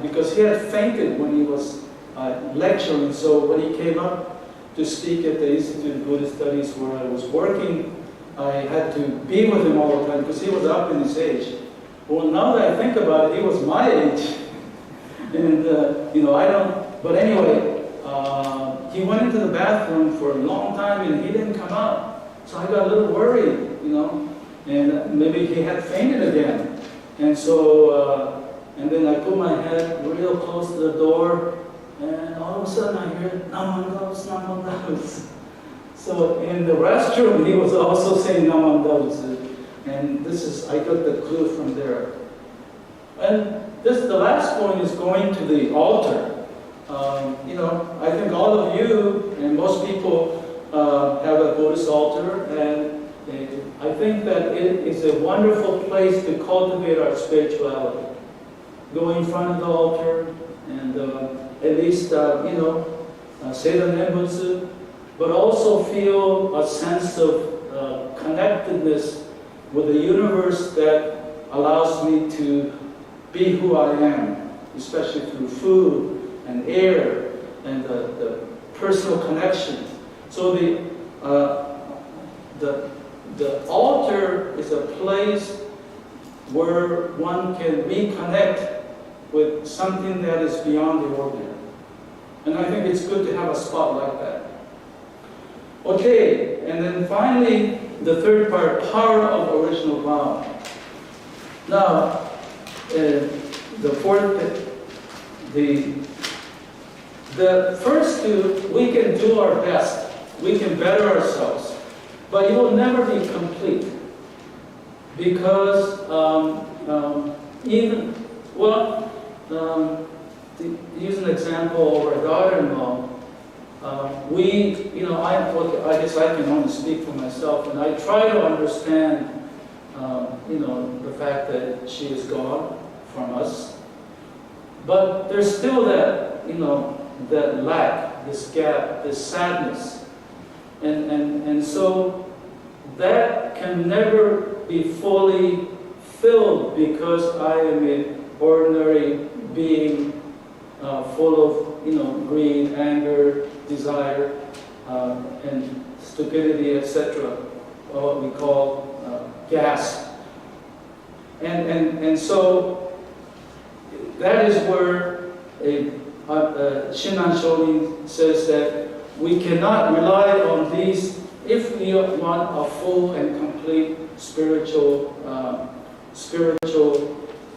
because he had fainted when he was lecturing, so when he came up to speak at the Institute of Buddhist Studies where I was working, I had to be with him all the time because he was up in his age. Well, now that I think about it, he was my age. And, but anyway, he went into the bathroom for a long time and he didn't come out. So I got a little worried, and maybe he had fainted again. And so, and then I put my head real close to the door, and all of a sudden I hear, Namandavas, Namandavas. So in the restroom, he was also saying Namandavas. And I got the clue from there. And the last point is going to the altar. I think all of you and most people have a Buddhist altar, and I think that it is a wonderful place to cultivate our spirituality. Go in front of the altar and at least, say the Nembutsu, but also feel a sense of connectedness with the universe that allows me to be who I am, especially through food and air and the personal connection. So the altar is a place where one can reconnect with something that is beyond the ordinary. And I think it's good to have a spot like that. Okay, and then finally, the third part, power of original vow. Now, the first two, we can do our best. We can better ourselves. But it will never be complete. Because use an example of our daughter-in-law. I guess I can only speak for myself, and I try to understand, the fact that she is gone from us. But there's still that, that lack, this gap, this sadness. And so that can never be fully filled because I am an ordinary being full of, greed, anger, desire, and stupidity, etc., what we call gas. And so that is where Shinran Shonin says that we cannot rely on these if we want a full and complete spiritual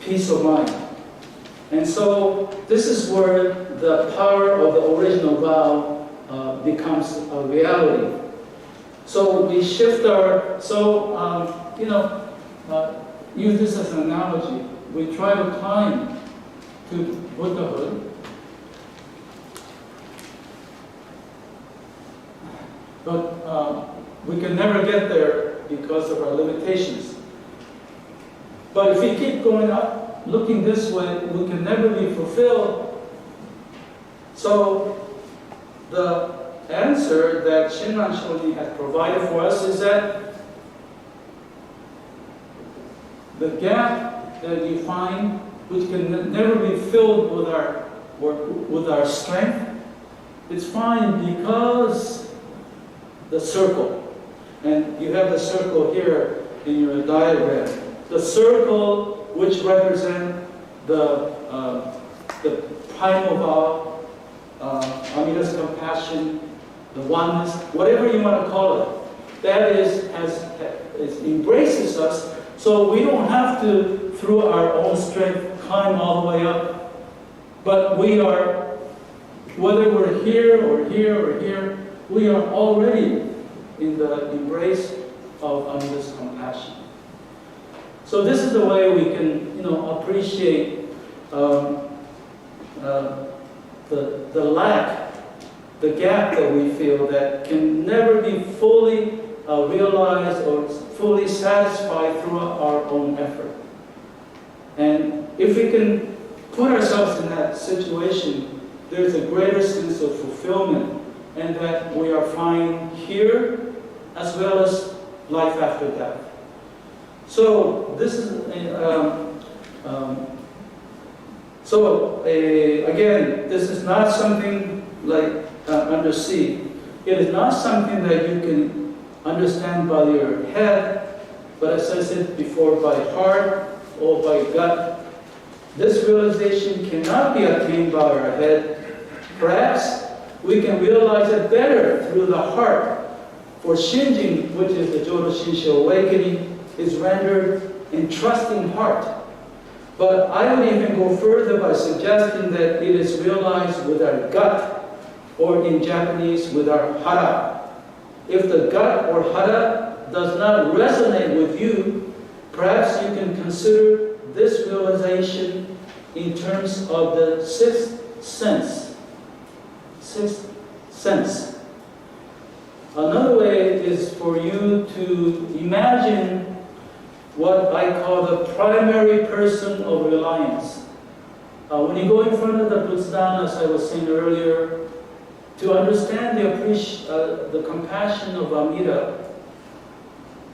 peace of mind. And so this is where the power of the original vow becomes a reality. So we shift our, use this as an analogy. We try to climb to Buddhahood. But we can never get there because of our limitations. But if we keep going up, looking this way, we can never be fulfilled. So the answer that Shinran Shonin has provided for us is that the gap that you find, which can never be filled with our strength, it's fine because the circle, and you have the circle here in your diagram. The circle which represent the primal vow, Amita's compassion, the oneness, whatever you want to call it, that embraces us, so we don't have to, through our own strength, climb all the way up. But we are, whether we're here or here or here, we are already in the embrace of Amita's compassion. So this is the way we can, appreciate the lack, the gap that we feel that can never be fully realized or fully satisfied through our own effort. And if we can put ourselves in that situation, there's a greater sense of fulfillment, and that we are fine here as well as life after death. So this is again, this is not something like under sea. It is not something that you can understand by your head, but as I said before, by heart or by gut. This realization cannot be attained by our head. Perhaps we can realize it better through the heart. For Shinjin, which is the Jodo Shinsho awakening, is rendered in trusting heart. But I would even go further by suggesting that it is realized with our gut, or in Japanese, with our hara. If the gut or hara does not resonate with you, perhaps you can consider this realization in terms of the sixth sense. Sixth sense. Another way is for you to imagine what I call the primary person of reliance. When you go in front of the Buddha, as I was saying earlier, to understand the compassion of Amida,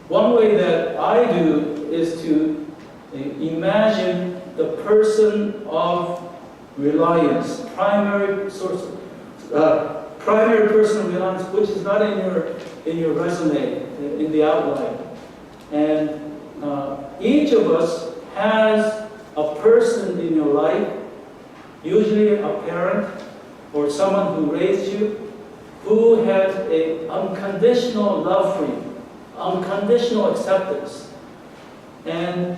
one way that I do is to imagine the person of reliance, primary person of reliance, which is not in your resume, in the outline. And each of us has a person in your life, usually a parent or someone who raised you, who has an unconditional love for you, unconditional acceptance. And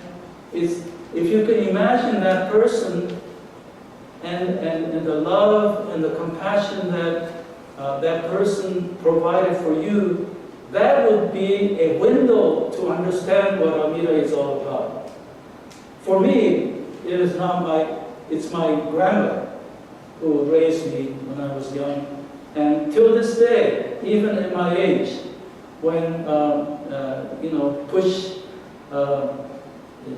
if you can imagine that person and the love and the compassion that that person provided for you, that would be a window to understand what Amida is all about. For me, it's my grandmother who raised me when I was young. And till this day, even at my age, when, push,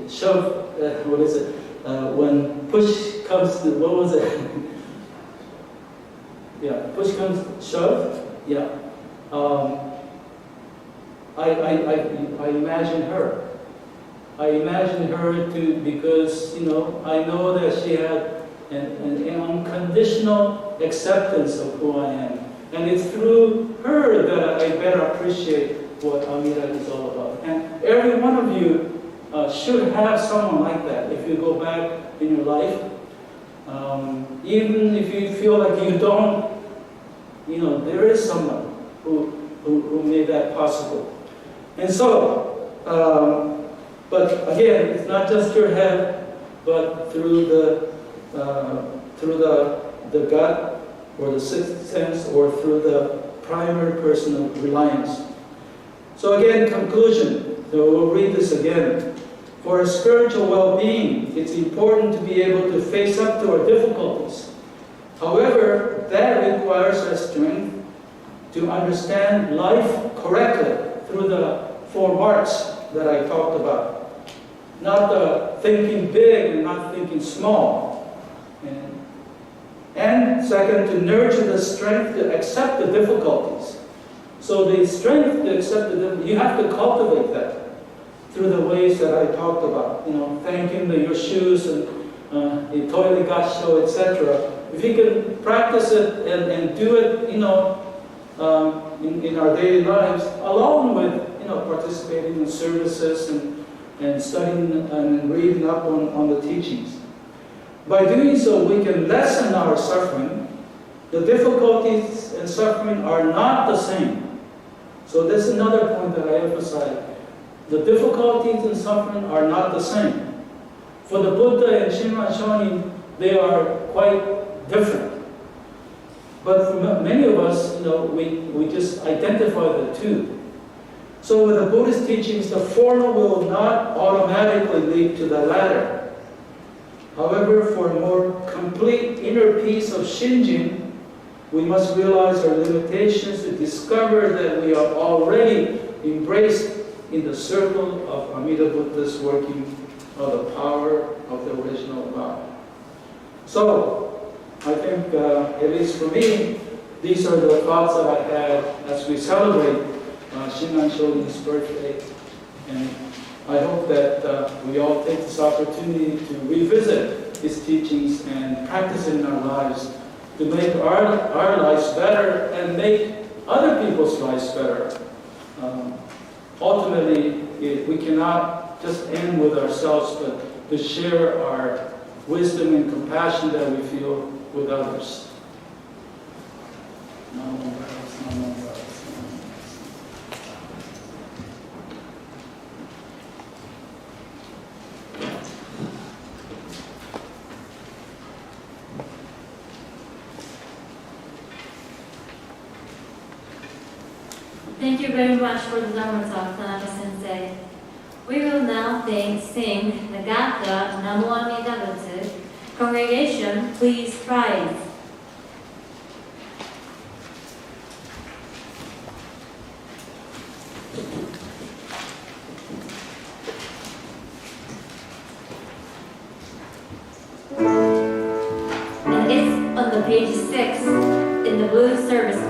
shove, when push comes to, what was it? Yeah, push comes to shove, yeah. I imagine her. I imagine her because, I know that she had an unconditional acceptance of who I am. And it's through her that I better appreciate what Amida is all about. And every one of you should have someone like that if you go back in your life. Even if you feel like you don't, there is someone who made that possible. And so, but again, it's not just your head, but through the gut or the sixth sense or through the primary personal reliance. So again, conclusion. So we'll read this again. For spiritual well-being, it's important to be able to face up to our difficulties. However, that requires our strength to understand life correctly through the 4 marks that I talked about. Not the thinking big and not thinking small. And second, to nurture the strength to accept the difficulties. So the strength to accept the difficulties, you have to cultivate that through the ways that I talked about. Thanking your shoes and the toilet gassho, etc. If you can practice it and do it, in our daily lives, along with participating in services and studying and reading up on the teachings. By doing so, we can lessen our suffering. The difficulties and suffering are not the same. So this is another point that I emphasize. The difficulties and suffering are not the same. For the Buddha and Shinran Shonin, they are quite different. But for many of us, we just identify the two. So with the Buddhist teachings, the former will not automatically lead to the latter. However, for a more complete inner peace of Shinjin, we must realize our limitations to discover that we are already embraced in the circle of Amida Buddha's working of the power of the original God. So, I think, at least for me, these are the thoughts that I had as we celebrate Shinran Shonin's birthday. And I hope that we all take this opportunity to revisit his teachings and practice it in our lives to make our lives better and make other people's lives better. Ultimately, we cannot just end with ourselves, but to share our wisdom and compassion that we feel with others.
Thank you very much for the Dharma talk, Tanaka Sensei. We will now sing the Gatha Namo Amida Butsu. Congregation, please rise. And it's on the page 6 in the blue service book.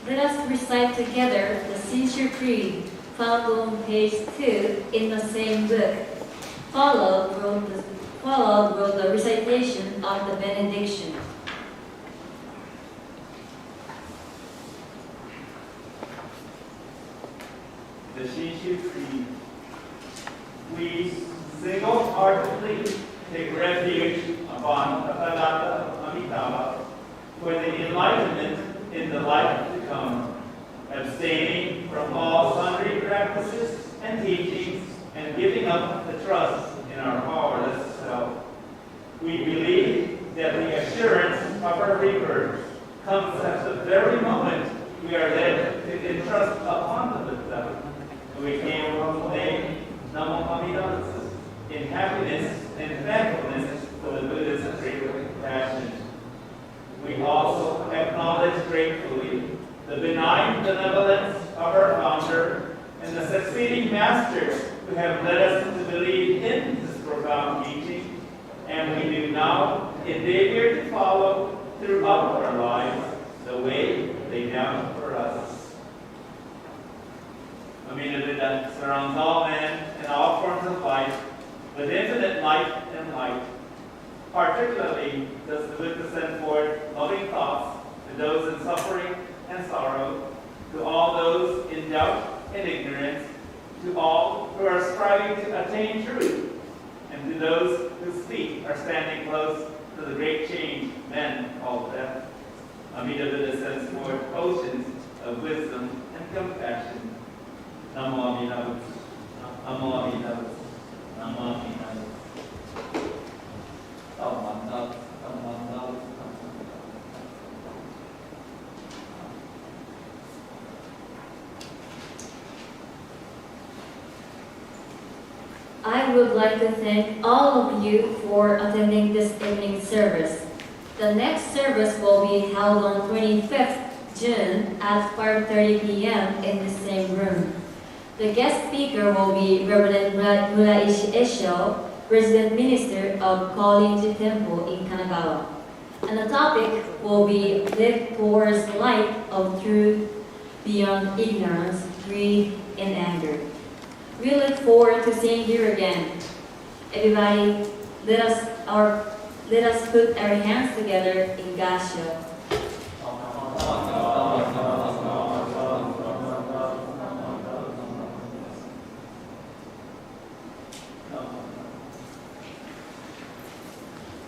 Let us recite together the Sincere Creed found on page 2 in the same book, followed with the recitation of the benediction.
The Sincere Creed. We single-heartedly take refuge upon Tathagata Amitabha for the enlightenment in the life to come, abstaining from all sundry practices and teachings, and giving up the trust in our powerless self. We believe that the assurance of our rebirth comes at the very moment we are led to entrust upon the Buddha. We came from the name Namo Amitabha in happiness and thankfulness for the Buddha's great compassion. We also acknowledge gratefully the benign benevolence of our founder and the succeeding masters who have led us to believe in this profound teaching, and we do now endeavor to follow throughout our lives the way laid down for us. Amida Buddha surrounds all men and all forms of life with infinite light and light. Particularly does the Buddha send forth loving thoughts to those in suffering and sorrow, to all those in doubt and ignorance, to all who are striving to attain truth, and to those whose feet are standing close to the great change men call death. Amida Buddha sends forth oceans of wisdom and compassion. Namo Amida Buddha. Namo Amida Buddha. Namo Amida Buddha.
I would like to thank all of you for attending this evening service. The next service will be held on 25th June at 5:30 p.m. in the same room. The guest speaker will be Reverend Muraishi Esho, Resident Minister of Kodo Temple in Kanagawa. And the topic will be Live Towards Light of Truth Beyond Ignorance, Greed, and Anger. We look forward to seeing you again. Everybody, let us put our hands together in Gassho.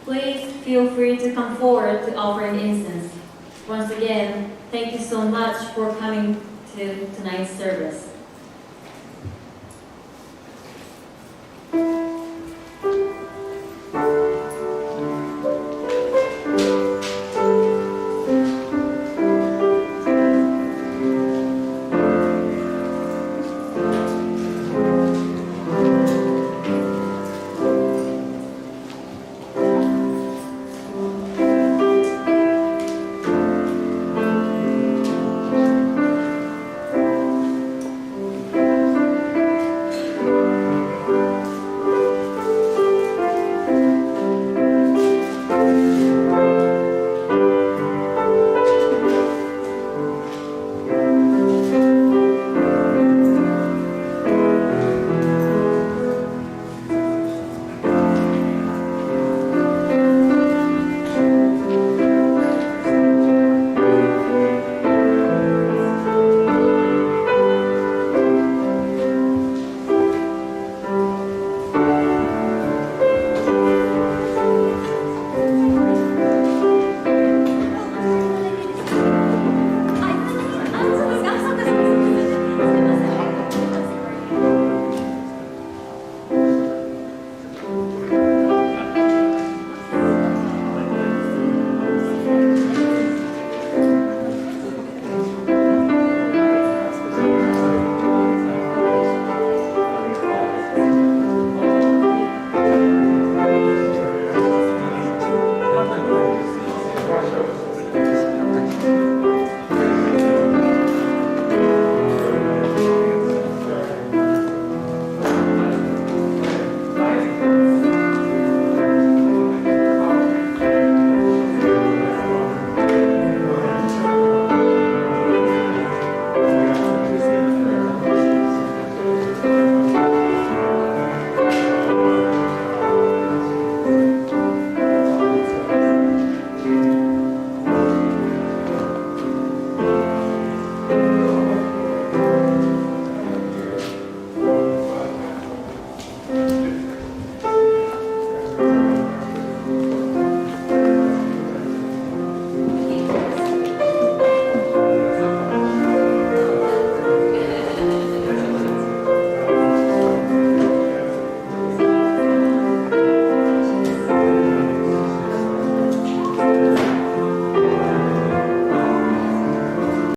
Please feel free to come forward to offer an incense. Once again, thank you so much for coming to tonight's service.